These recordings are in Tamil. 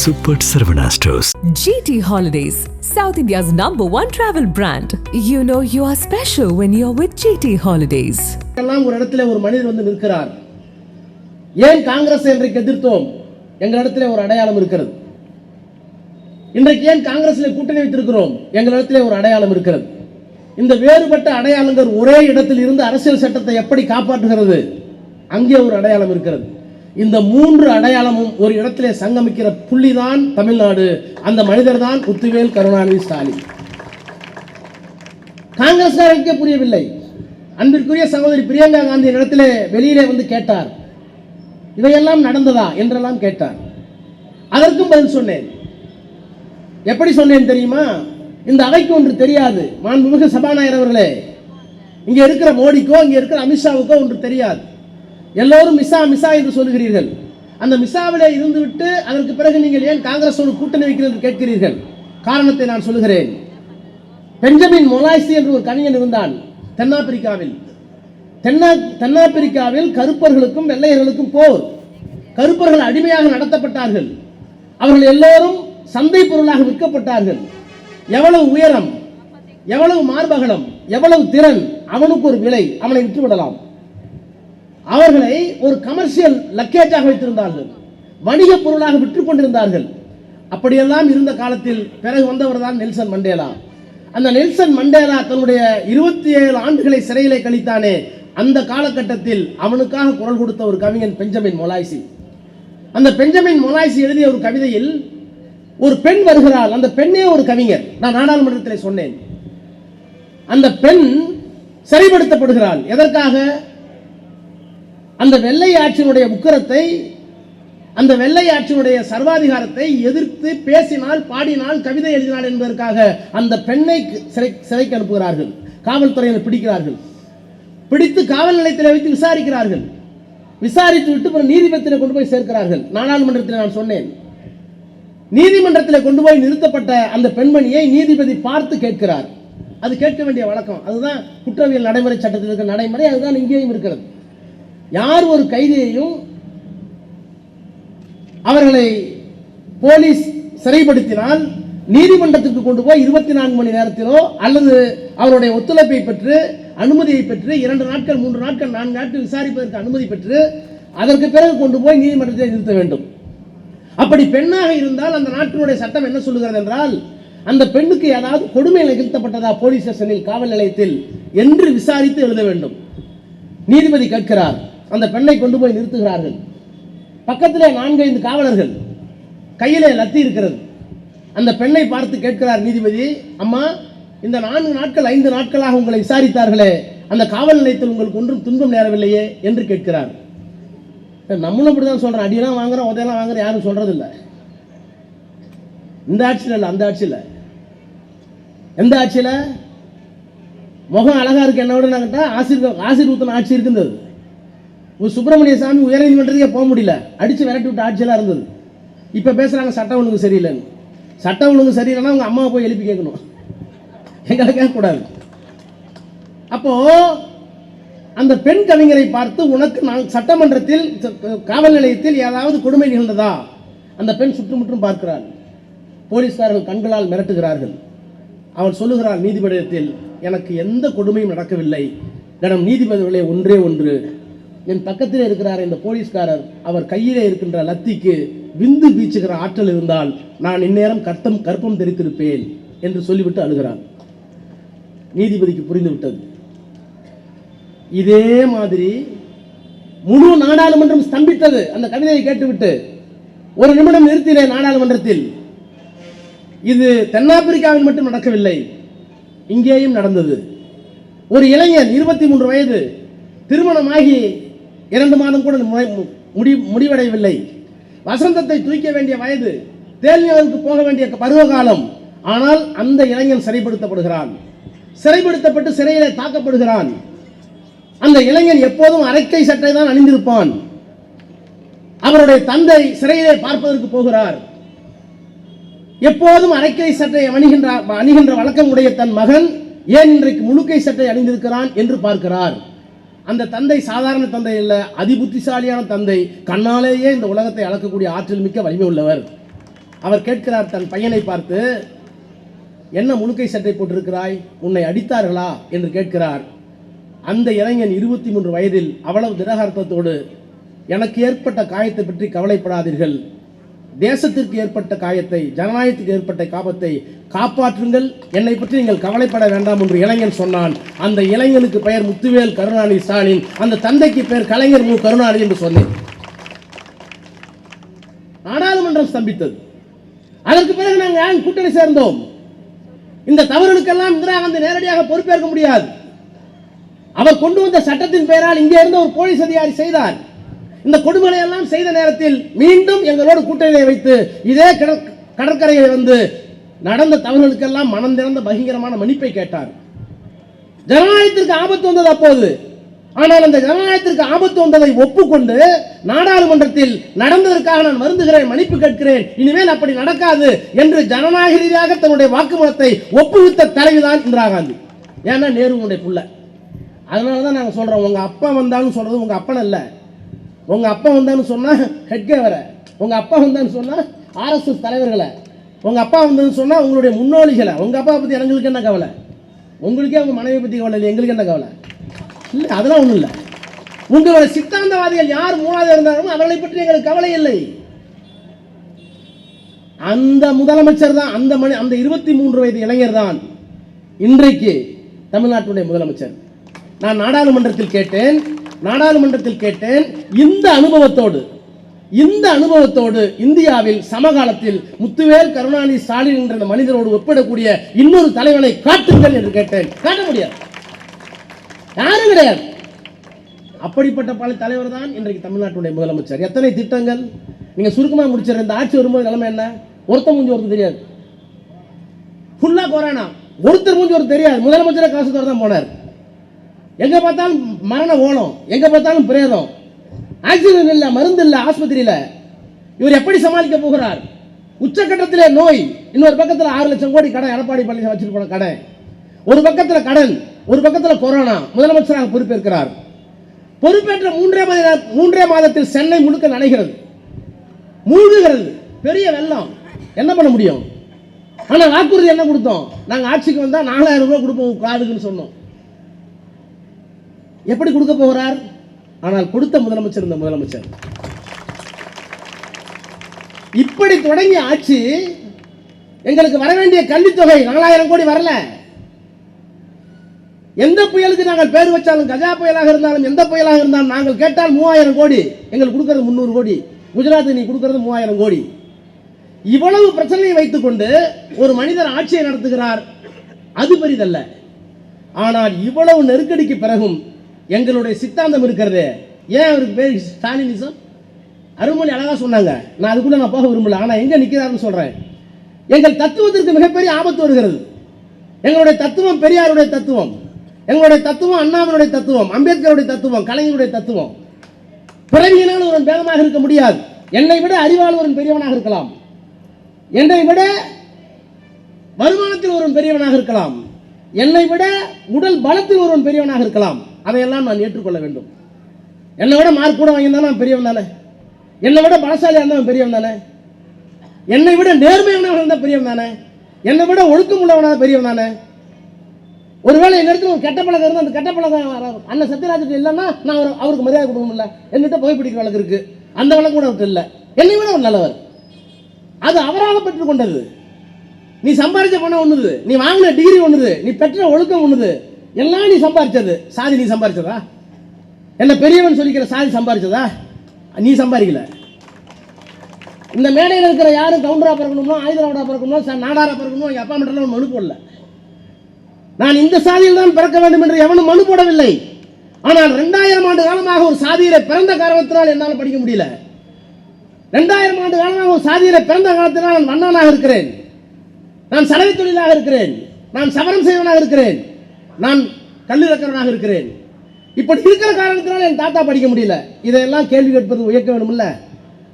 Super Saravana Stores. GT Holidays, South India's #1 travel brand. You know you are special when you're with GT Holidays. எல்லாம் ஒரு இடத்துல ஒரு மனிதர் வந்து நிற்கிறார். ஏன் காங்கிரஸ் இன்றைக்கு எதிர்த்தோம்? எங்களிடத்திலே ஒரு அடையாளம் இருக்கிறது. இன்றைக்கு ஏன் காங்கிரஸில் கூட்டணி வைத்திருக்கிறோம்? எங்களிடத்திலே ஒரு அடையாளம் இருக்கிறது. இந்த வேறுபட்ட அடையாளங்கள் ஒரே இடத்தில் இருந்து அரசியல் சட்டத்தை எப்படி காப்பாற்றுகிறது? அங்கே ஒரு அடையாளம் இருக்கிறது. இந்த மூன்று அடையாளமும் ஒரு இடத்திலே சங்கமிக்கிற புள்ளிதான் தமிழ்நாடு. அந்த மனிதர் தான் முத்துவேல் கருணாநிதி ஸ்டாலின். காங்கிரஸ்காரருக்கே புரியவில்லை. அன்பிற்குரிய சகோதரி பிரியங்கா காந்தி இடத்திலே வெளியிலே வந்து கேட்டார், இவையெல்லாம் நடந்ததா என்றெல்லாம் கேட்டார். அதற்கும் பதில் சொன்னேன். எப்படி சொன்னேன் தெரியுமா? இந்த அவைக்கு ஒன்று தெரியாது. மாண்புமிகு சபாநாயகர் அவர்களே, இங்கே இருக்கிற மோடிக்கோ இங்கே இருக்கிற அமித்ஷாவுக்கோ ஒன்று தெரியாது. எல்லோரும் மிசா மிசா என்று சொல்லுகிறீர்கள். அந்த மிசாவிலே இருந்துவிட்டு அதற்கு பிறகு நீங்கள் ஏன் காங்கிரஸோடு கூட்டணி வைக்கிறது கேட்கிறீர்கள். காரணத்தை நான் சொல்லுகிறேன். பெஞ்சமின் மொலாய்சி என்று ஒரு கவிஞன் இருந்தான் தென்னாப்பிரிக்காவில். தென்னாப்பிரிக்காவில் கருப்பர்களுக்கும் வெள்ளையர்களுக்கும் போர். கருப்பர்கள் அடிமையாக நடத்தப்பட்டார்கள். அவர்கள் எல்லோரும் சந்தை பொருளாக விற்கப்பட்டார்கள். எவ்வளவு உயரம், எவ்வளவு மார்பகலம், எவ்வளவு திறன், அவனுக்கு ஒரு விலை, அவனை விட்டுவிடலாம். அவர்களை ஒரு கமர்ஷியல் லக்கேஜாக வைத்திருந்தார்கள், வணிக பொருளாக விற்றுக் கொண்டிருந்தார்கள். அப்படியெல்லாம் இருந்த காலத்தில் பிறகு வந்தவர் தான் நெல்சன் மண்டேலா. அந்த நெல்சன் மண்டேலா தன்னுடைய 27 ஆண்டுகளை சிறையிலே கழித்தானே, அந்த காலகட்டத்தில் அவனுக்காக குரல் கொடுத்த ஒரு கவிஞன் பெஞ்சமின் மொலாய்சி. அந்த பெஞ்சமின் மொலாய்சி எழுதிய ஒரு கவிதையில் ஒரு பெண் வருகிறாள். அந்த பெண்ணே ஒரு கவிஞர். நான் நாடாளுமன்றத்தில் சொன்னேன். அந்த பெண் சிறைப்படுத்தப்படுகிறாள். எதற்காக? அந்த வெள்ளை ஆட்சியினுடைய உக்கிரத்தை, அந்த வெள்ளை ஆட்சியினுடைய சர்வாதிகாரத்தை எதிர்த்து பேசினால், பாடினால், கவிதை எழுதினாள் என்பதற்காக அந்த பெண்ணை சிறைக்கு அனுப்புகிறார்கள். காவல்துறையினர் பிடிக்கிறார்கள். பிடித்து காவல் நிலையத்தில் வைத்து விசாரிக்கிறார்கள். விசாரித்து விட்டு நீதிமன்றத்தில் கொண்டு போய் சேர்க்கிறார்கள். நாடாளுமன்றத்தில் நான் சொன்னேன். நீதிமன்றத்தில் கொண்டு போய் நிறுத்தப்பட்ட அந்த பெண்மணியை நீதிபதி பார்த்து கேட்கிறார். அது கேட்க வேண்டிய வழக்கம். அதுதான் குற்றவியல் நடைமுறை சட்டத்தில் இருக்கிற நடைமுறை. அதுதான் இங்கேயும் இருக்கிறது. யார் ஒரு கைதியையும் அவர்களை போலீஸ் சிறைப்படுத்தினால் நீதிமன்றத்திற்கு கொண்டு போய் 24 மணி நேரத்திலோ அல்லது அவருடைய ஒத்துழைப்பை பெற்று, அனுமதியை பெற்று 2 நாட்கள், 3 நாட்கள், 4 நாட்கள் விசாரிப்பதற்கு அனுமதி பெற்று அதற்கு பிறகு கொண்டு போய் நீதிமன்றத்தில் நிறுத்த வேண்டும். அப்படி பெண்ணாக இருந்தால் அந்த நாட்டினுடைய சட்டம் என்ன சொல்லுகிறது என்றால், அந்த பெண்ணுக்கு ஏதாவது கொடுமை நிகழ்த்தப்பட்டதா போலீஸ் ஸ்டேஷனில், காவல் நிலையத்தில் என்று விசாரித்து எழுத வேண்டும். நீதிபதி கேட்கிறார். அந்த பெண்ணை கொண்டு போய் நிறுத்துகிறார்கள். பக்கத்திலே 4-5 காவலர்கள், கையிலே லத்தி இருக்கிறது. அந்த பெண்ணை பார்த்து கேட்கிறார் நீதிபதி, அம்மா, இந்த 4 நாட்கள் 5 நாட்களாக உங்களை விசாரித்தார்களே, அந்த காவல் நிலையத்தில் உங்களுக்கு ஒன்றும் துன்பம் நேரவில்லையே என்று கேட்கிறார். நம்மளும் அப்படிதான் சொல்றோம். அடியெல்லாம் வாங்குறோம், உதையெல்லாம் வாங்குறோம், யாரும் சொல்றது இல்லை. இந்த ஆட்சியில் இல்லை, அந்த ஆட்சியில். எந்த ஆட்சியில்? முகம் அழகா இருக்கு என்ன விட கேட்டா ஆசீர்வாதம் ஆட்சி இருக்கின்றது. சுப்பிரமணிய சாமி உயர் நீதிமன்றத்துக்கே போக முடியல, அடிச்சு விரட்டி விட்டு ஆட்சியெல்லாம் இருந்தது. இப்ப பேசுறாங்க சட்டம் ஒழுங்கு சரியில்லைன்னு. சட்டம் ஒழுங்கு சரியில்லைன்னா உங்க அம்மாவை போய் எழுப்பி கேட்கணும், எங்களை கேட்கக்கூடாது. அப்போ அந்த பெண் கவிஞரை பார்த்து, உனக்கு சட்டமன்றத்தில், காவல் நிலையத்தில் ஏதாவது கொடுமை நிகழ்ந்ததா? அந்த பெண் சுற்றுமுற்றும் பார்க்கிறாள். போலீஸ்காரர்கள் கண்களால் மிரட்டுகிறார்கள். அவள் சொல்லுகிறாள் நீதிபதியத்தில், எனக்கு எந்த கொடுமையும் நடக்கவில்லை. கணம் நீதிபதிகளே, ஒன்றே ஒன்று, என் பக்கத்தில் இருக்கிறார் இந்த போலீஸ்காரர், அவர் கையிலே இருக்கின்ற லத்திக்கு விந்து பீச்சுகிற ஆற்றல் இருந்தால் நான் இந்நேரம் கற்பம் தெரித்திருப்பேன் என்று சொல்லிவிட்டு அழுகிறார். நீதிபதிக்கு புரிந்து விட்டது. இதே மாதிரி முழு நாடாளுமன்றம் ஸ்தம்பித்தது அந்த கவிதையை கேட்டுவிட்டு. ஒரு நிமிடம் நிறுத்தினே நாடாளுமன்றத்தில். இது தென்னாப்பிரிக்காவில் மட்டும் நடக்கவில்லை, இங்கேயும் நடந்தது. ஒரு இளைஞன் 23 வயது, திருமணமாகி 2 மாதம் கூட முடிவடையவில்லை, வசந்தத்தை தூக்க வேண்டிய வயது, தேர்தலுக்கு போக வேண்டிய பருவகாலம். ஆனால் அந்த இளைஞன் சிறைப்படுத்தப்படுகிறான். சிறைப்படுத்தப்பட்டு சிறையிலே தாக்கப்படுகிறான். அந்த இளைஞன் எப்போதும் அரைக்கை சட்டை தான் அணிந்திருப்பான். அவருடைய தந்தை சிறையிலே பார்ப்பதற்கு போகிறார். எப்போதும் அரைக்கை சட்டை அணிகின்ற வழக்கம் உடைய தன் மகன் ஏன் இன்றைக்கு முழுக்கை சட்டை அணிந்திருக்கிறான் என்று பார்க்கிறார். அந்த தந்தை சாதாரண தந்தை இல்ல, அதிபுத்திசாலியான தந்தை. கண்ணாலேயே இந்த உலகத்தை அளக்கக்கூடிய ஆற்றல் மிக்க வலிமை உள்ளவர். அவர் கேட்கிறார் தன் பையனை பார்த்து, என்ன முழுக்கை சட்டை போட்டிருக்கிறாய், உன்னை அடித்தார்களா என்று கேட்கிறார். அந்த இளைஞன் 23 வயதில் அவ்வளவு திடகார்த்தத்தோடு, எனக்கு ஏற்பட்ட காயத்தை பற்றி கவலைப்படாதீர்கள், தேசத்திற்கு ஏற்பட்ட காயத்தை, ஜனநாயகத்துக்கு ஏற்பட்ட காபத்தை காப்பாற்றுங்கள், என்னை பற்றி நீங்கள் கவலைப்பட வேண்டாம் என்று இளைஞன் சொன்னான். அந்த இளைஞனுக்கு பெயர் முத்துவேல் கருணாநிதி ஸ்டாலின், அந்த தந்தைக்கு பெயர் கலைஞர் மு கருணாநிதி என்று சொன்னேன். நாடாளுமன்றம் ஸ்தம்பித்தது. அதற்கு பிறகு நாங்கள் கூட்டணி சேர்ந்தோம். இந்த தவறுகளுக்கெல்லாம் இந்திரா காந்தி நேரடியாக பொறுப்பேற்க முடியாது. அவர் கொண்டு வந்த சட்டத்தின் பெயரால் இங்கே இருந்த ஒரு போலீஸ் அதிகாரி செய்தார். இந்த கொடுமைகளை எல்லாம் செய்த நேரத்தில் மீண்டும் எங்களோடு கூட்டணியை வைத்து இதே கடற்கரையில் வந்து நடந்த தவறுகளுக்கெல்லாம் மனம் திறந்த பகிரங்கமான மன்னிப்பை கேட்டார். ஜனநாயகத்திற்கு ஆபத்து வந்தது அப்போது. ஆனால் அந்த ஜனநாயகத்திற்கு ஆபத்து வந்ததை ஒப்புக்கொண்டு நாடாளுமன்றத்தில் நடந்ததற்காக நான் வருந்துகிறேன், மன்னிப்பு கேட்கிறேன், இனிமேல் அப்படி நடக்காது என்று ஜனநாயக ரீதியாக தன்னுடைய வாக்குமூலத்தை ஒப்புவித்த தலைவிதான் இந்திரா காந்தி. ஏன்னா நேருடைய புள்ள. அதனால தான் நாங்கள் சொல்றோம், உங்க அப்பா வந்தாலும் சொல்றது உங்க அப்பன் அல்ல. உங்க அப்பா வந்தான்னு சொன்னா ஹெட்கே வர, உங்க அப்பா வந்தான்னு சொன்னா ஆர்எஸ்எஸ் தலைவர்களை, உங்க அப்பா வந்ததுன்னு சொன்னா உங்களுடைய முன்னோடிகளை. உங்க அப்பா பத்தி எங்களுக்கு என்ன கவலை? உங்களுக்கே உங்க மனைவி பத்தி கவலை இல்லை, எங்களுக்கு என்ன கவலை? இல்லை, அதெல்லாம் ஒன்றும் இல்லை. உங்களுடைய சித்தாந்தவாதிகள் யார் மூணாவது இருந்தாலும் அவர்களை பற்றி எங்களுக்கு கவலை இல்லை. அந்த முதலமைச்சர் தான், அந்த 23 வயது இளைஞர் தான் இன்றைக்கு தமிழ்நாட்டுடைய முதலமைச்சர். நான் நாடாளுமன்றத்தில் கேட்டேன், இந்த அனுபவத்தோடு இந்தியாவில் சமகாலத்தில் முத்துவேல் கருணாநிதி ஸ்டாலின் என்ற மனிதரோடு ஒப்பிடக்கூடிய இன்னொரு தலைவனை காட்டுங்கள் என்று கேட்டேன். காட்ட முடியாது, யாரும் கிடையாது. அப்படிப்பட்ட பல தலைவர் தான் இன்றைக்கு தமிழ்நாட்டுடைய முதலமைச்சர். எத்தனை திட்டங்கள் நீங்க சுருக்கமா முடிச்சிட. இந்த ஆட்சி வரும்போது நிலைமை என்ன? ஒருத்தர் மூஞ்சி ஒருத்தர் தெரியாது, ஃபுல்லா கொரோனா, ஒருத்தர் மூஞ்சி ஒருத்தர் தெரியாது. முதலமைச்சரை காசு தர தான் போனார். எங்க பார்த்தாலும் மரண ஓலம், எங்க பார்த்தாலும் பிரேதம், ஆக்சிஜன் இல்ல, மருந்து இல்ல, ஆஸ்பத்திரியில. இவர் எப்படி சமாளிக்க போகிறார்? உச்சகட்டத்திலே நோய், இன்னொரு பக்கத்தில் 6 லட்சம் கோடி கடன் எடப்பாடி பழனிசாமி வச்சிருக்க கடன், ஒரு பக்கத்தில் கடன், ஒரு பக்கத்தில் கொரோனா. முதலமைச்சராக பொறுப்பேற்கிறார். பொறுப்பேற்ற 3 மாதத்தில் சென்னை முழுக்க நனைகிறது, மூழ்குகிறது, பெரிய வெள்ளம். என்ன பண்ண முடியும்? ஆனா வாக்குறுதி என்ன கொடுத்தோம்? நாங்க ஆட்சிக்கு வந்தா 4000 ரூபாய் கொடுப்போம் கார்டுன்னு சொன்னோம். எப்படி கொடுக்க போகிறார்? ஆனால் கொடுத்த முதலமைச்சர் இந்த முதலமைச்சர். இப்படி தொடங்கிய ஆட்சி எங்களுக்கு வர வேண்டிய கல்வித்தொகை 4000 கோடி வரல. எந்த புயலுக்கு நாங்கள் பேர் வச்சாலும், கஜா புயலாக இருந்தாலும் எந்த புயலாக இருந்தாலும் நாங்கள் கேட்டால் 3000 கோடி, எங்களுக்கு கொடுக்கிறது 300 கோடி. குஜராத் நீ கொடுக்கிறது 3000 கோடி. இவ்வளவு பிரச்சனையை வைத்துக் கொண்டு ஒரு மனிதர் ஆட்சியை நடத்துகிறார், அது பெரிதல்ல. ஆனால் இவ்வளவு நெருக்கடிக்கு பிறகும் எங்களுடைய சித்தாந்தம் இருக்கிறது. ஏன் அவருக்கு பேர் ஸ்டாலினிசம்? அருள்மொழி அழகா சொன்னாங்க, நான் அதுக்குள்ள நான் போக விரும்பல. ஆனா எங்க நிக்கிறாருன்னு சொல்றேன். எங்கள் தத்துவத்திற்கு மிகப்பெரிய ஆபத்து வருகிறது. எங்களுடைய தத்துவம் பெரியாருடைய தத்துவம், எங்களுடைய தத்துவம் அண்ணாவினுடைய தத்துவம், அம்பேத்கருடைய தத்துவம், கலைஞருடைய தத்துவம். பிறவியினால் ஒருவன் பேதமாக இருக்க முடியாது. என்னை விட அறிவால் ஒருவன் பெரியவனாக இருக்கலாம், என்னை விட வருமானத்தில் ஒருவன் பெரியவனாக இருக்கலாம், என்னை விட உடல் பலத்தில் ஒருவன் பெரியவனாக இருக்கலாம். அதையெல்லாம் நான் ஏற்றுக்கொள்ள வேண்டும். என்னை விட மார்க் கூட வாங்கியிருந்தா நான் பெரியவன் தானே, என்னை விட பலசாலியாக இருந்தால் பெரியவன் தானே, என்னை விட நேர்மையானவன் இருந்தால் பெரியவன் தானே, என்னை விட ஒழுக்கம் உள்ளவனாக பெரியவன் தானே. ஒருவேளை எங்க இடத்துல ஒரு கெட்ட பழக்கம் இருந்தால் அந்த கெட்ட பழக்கம் அண்ணன் சத்யராஜுக்கு இல்லைன்னா நான் அவருக்கு மரியாதை கொடுக்கணும். இல்லை, என்கிட்ட புகைப்பிடிக்கிற வழக்கு இருக்கு, அந்த வழக்கு கூட அவருக்கு இல்லை. என்னை விட ஒரு நல்லவர், அது அவராக பெற்றுக்கொண்டது. நீ சம்பாதிச்ச பணம் ஒண்ணுது, நீ வாங்கின டிகிரி ஒண்ணுது, நீ பெற்ற ஒழுக்கம் ஒண்ணுது, எல்லாம் நீ சம்பாதிச்சது. சாதி நீ சம்பாதிச்சதா? என்ன பெரியவன் சொல்லிக்கிற சாதி சம்பாதிச்சதா? நீ சம்பாதிக்கல. இந்த மேடையில் இருக்கிற யாரும் கவுண்டரா பிறக்கணுமோ, ஆயுதராவடா பிறக்கணுமோ, நாடாரா பிறக்கணுமோ எங்க அப்பா மட்டும் மனு போடல. நான் இந்த சாதியில் தான் பிறக்க வேண்டும் என்று எவனும் மனு போடவில்லை. ஆனால் 2000 ஆண்டு காலமாக ஒரு சாதியில பிறந்த காரணத்தினால் என்னால் படிக்க முடியல. 2000 ஆண்டு காலமாக ஒரு சாதியில பிறந்த காலத்தினால் நான் மன்னனாக இருக்கிறேன், நான் சலவை தொழிலாக இருக்கிறேன், நான் சவரம் செய்வனாக இருக்கிறேன், நான் கல்லிறக்கிறவனாக இருக்கிறேன். இப்படி இருக்கிற காரணத்தினால் என் தாத்தா படிக்க முடியல. இதையெல்லாம் கேள்வி கேட்பது இயக்கம் வேணும்ல.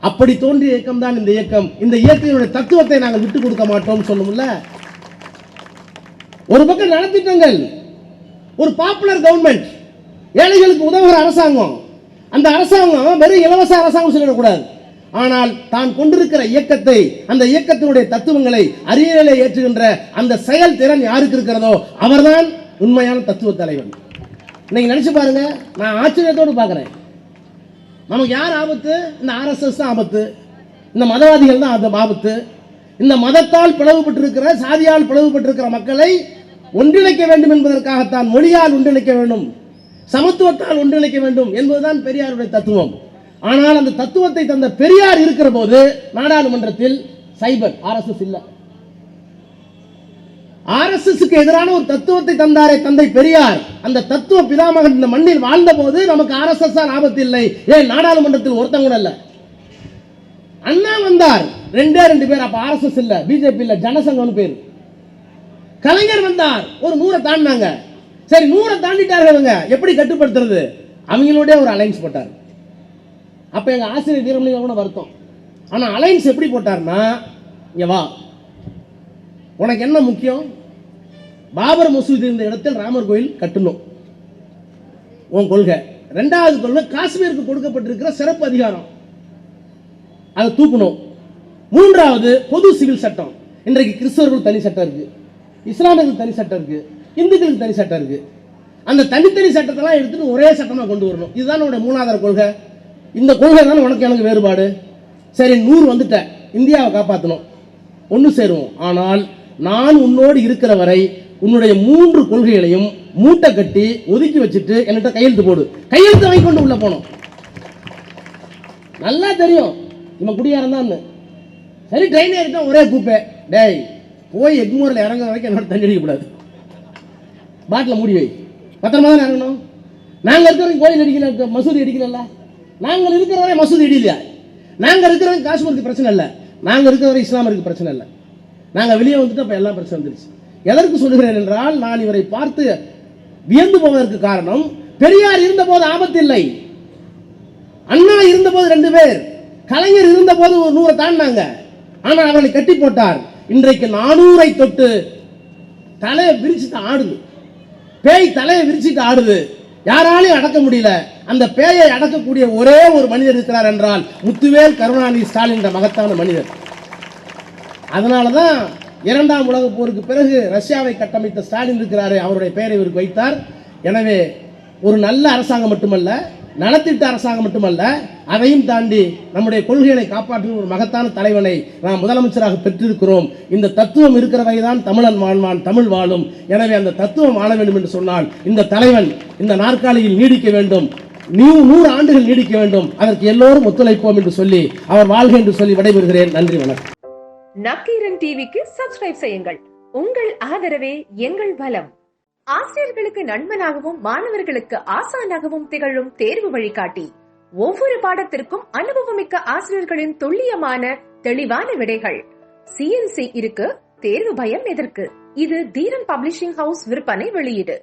அப்படி தோன்றிய இயக்கம் தான் இந்த இயக்கம். இந்த இயக்கத்தினுடைய தத்துவத்தை நாங்கள் விட்டுக் கொடுக்க மாட்டோம் சொல்லும்ல. ஒரு பக்கம் நலத்திட்டங்கள், ஒரு பாப்புலர் கவர்மெண்ட், ஏழைகளுக்கு உதவுகிற அரசாங்கம். அந்த அரசாங்கம் வெறும் இலவச அரசாங்கம் சொல்லிடக்கூடாது. ஆனால் தான் கொண்டிருக்கிற இயக்கத்தை, அந்த இயக்கத்தினுடைய தத்துவங்களை அறிவியலை ஏற்றுகின்ற அந்த செயல் திறன் யாருக்கு இருக்கிறதோ அவர்தான் உண்மையான தத்துவ தலைவன். இன்னைக்கு நினைச்சு பாருங்க, நான் ஆச்சரியத்தோடு பார்க்கிறேன். நமக்கு யார் ஆபத்து? இந்த RSS தான் ஆபத்து, இந்த மதவாதிகள் தான் ஆபத்து. இந்த மதத்தால் பிளவுபட்டிருக்கிற, சாதியால் பிளவுபட்டிருக்கிற மக்களை ஒன்றிணைக்க வேண்டும் என்பதற்காகத்தான் மொழியால் ஒன்றிணைக்க வேண்டும், சமத்துவத்தால் ஒன்றிணைக்க வேண்டும் என்பதுதான் பெரியாருடைய தத்துவம். ஆனால் அந்த தத்துவத்தை தந்த பெரியார் இருக்கிற போது நாடாளுமன்றத்தில் சைபர் RSS இல்ல. RSSக்கு எதிரான ஒரு தத்துவத்தை தந்தாரே தந்தை பெரியார், அந்த தத்துவ பிதாமகன் இந்த மண்ணில் வாழ்ந்த போது நமக்கு RSS ஆபத்து இல்லை. ஏன் நாடாளுமன்றத்தில் ஒருத்தங்க கூட இல்ல. அண்ணா வந்தார், 2 பேர், அப்ப RSS இல்ல, பிஜேபி இல்ல, ஜனசங்கம் பேர். கலைஞர் வந்தார், ஒரு 100 தாண்டினாங்க. சரி, 100 தாண்டிட்டார்கள், எப்படி கட்டுப்படுத்துறது? அவங்களுடைய ஒரு அலைன்ஸ் போட்டார். அப்ப எங்க ஆசிரியர் வீரமணி கூட வருத்தம். ஆனா அலைன்ஸ் எப்படி போட்டார்னா, இங்க வா, உனக்கு என்ன முக்கியம்? பாபர் மசூதி இருந்த இடத்தில் ராமர் கோயில் கட்டணும், உன் கொள்கை. 2வது கொள்கை, காஷ்மீருக்கு கொடுக்கப்பட்டிருக்கிற சிறப்பு அதிகாரம் அதை தூக்கணும். 3வது பொது சிவில் சட்டம். இன்றைக்கு கிறிஸ்தவர்கள் தனி சட்டம் இருக்கு, இஸ்லாமியர்கள் தனி சட்டம் இருக்கு, இந்துக்களுக்கு தனி சட்டம் இருக்கு. அந்த தனித்தனி சட்டத்தெல்லாம் எடுத்துட்டு ஒரே சட்டமா கொண்டு வரணும். இதுதான் உன்னுடைய 3வது கொள்கை. இந்த கொள்கை தானே உனக்கு எனக்கு வேறுபாடு. சரி, 100 வந்துட்ட, இந்தியாவை காப்பாற்றணும், ஒன்று சேருவோம். ஆனால் நான் உன்னோடு இருக்கிற வரை உன்னுடைய 3 கொள்கைகளையும் மூட்டை கட்டி ஒதுக்கி வச்சுட்டு என்கிட்ட கையெழுத்து போடு. கையெழுத்து வாங்கி கொண்டு உள்ள போனோம். நல்லா தெரியும் இவன் குடியாரம் தான். சரி, ட்ரெயின் ஏறிட்டா ஒரே கூப்பே, டேய் போய் எக்மூரில் இறங்க வரைக்கும் என்னோட தண்ணி அடிக்கக்கூடாது, பாட்டில் மூடி வை, பத்திரமா தான் இறங்கணும். நாங்கள் இருக்கிறவங்க கோயில் அடிக்கல, மசூதி அடிக்கல. நாங்கள் இருக்கிற வரை மசூதி அடிக்கலையா? நாங்கள் இருக்கிறவங்க காஷ்மீருக்கு பிரச்சனை இல்லை, நாங்கள் இருக்கிற வரை இஸ்லாமிற்கு பிரச்சனை இல்லை. நாங்கள் வெளியே வந்துட்டு அப்போ எல்லாம் பிரச்சனை வந்துருச்சு. எதற்கு சொல்கிறேன் என்றால், நான் இவரை பார்த்து வியந்து போவதற்கு காரணம், பெரியார் இருந்தபோது ஆபத்து இல்லை, அண்ணா இருந்தபோது 2 பேர், கலைஞர் இருந்தபோது ஒரு 100 தாண்டினாங்க. ஆனால் அவளை கட்டி போட்டார். இன்றைக்கு 400 தொட்டு தலையை விரிச்சுட்டு ஆடுது, பேய் தலையை விரிச்சுட்டு ஆடுது, யாராலையும் அடக்க முடியல. அந்த பேயை அடக்கக்கூடிய ஒரே ஒரு மனிதர் இருக்கிறார் என்றால் முத்துவேல் கருணாநிதி ஸ்டாலின் என்ற மகத்தான மனிதர். அதனாலதான் 2ஆம் உலக போருக்கு பிறகு ரஷ்யாவை கட்டமைத்த ஸ்டாலின் இருக்கிறாரு, அவருடைய பெயரை இவருக்கு வைத்தார். எனவே ஒரு நல்ல அரசாங்கம் மட்டுமல்ல, நலத்திட்ட அரசாங்கம் மட்டுமல்ல, அதையும் தாண்டி நம்முடைய கொள்கைகளை காப்பாற்றும் ஒரு மகத்தான தலைவனை நாம் முதலமைச்சராக பெற்றிருக்கிறோம். இந்த தத்துவம் இருக்கிற வகைதான் தமிழன் வாழ்வான், தமிழ் வாழும். எனவே அந்த தத்துவம் ஆள வேண்டும் என்று சொன்னால் இந்த தலைவன் இந்த நாற்காலியில் நீடிக்க வேண்டும், 100 ஆண்டுகள் நீடிக்க வேண்டும். அதற்கு எல்லோரும் ஒத்துழைப்போம் என்று சொல்லி அவர் வாழ்க என்று சொல்லி விடைபெறுகிறேன். நன்றி, வணக்கம். நக்கீரன் டிவிக்கு சப்ஸ்கிரைப் செய்யுங்கள். உங்கள் ஆதரவே எங்கள் பலம். ஆசிரியர்களுக்கு நண்பனாகவும் மாணவர்களுக்கு ஆசானாகவும் திகழும் தேர்வு வழிகாட்டி. ஒவ்வொரு பாடத்திற்கும் அனுபவமிக்க ஆசிரியர்களின் துல்லியமான தெளிவான விடைகள். CNC இருக்கு, தேர்வு பயம் எதற்கு? இது தீரன் பப்ளிஷிங் ஹவுஸ் விற்பனை வெளியீடு.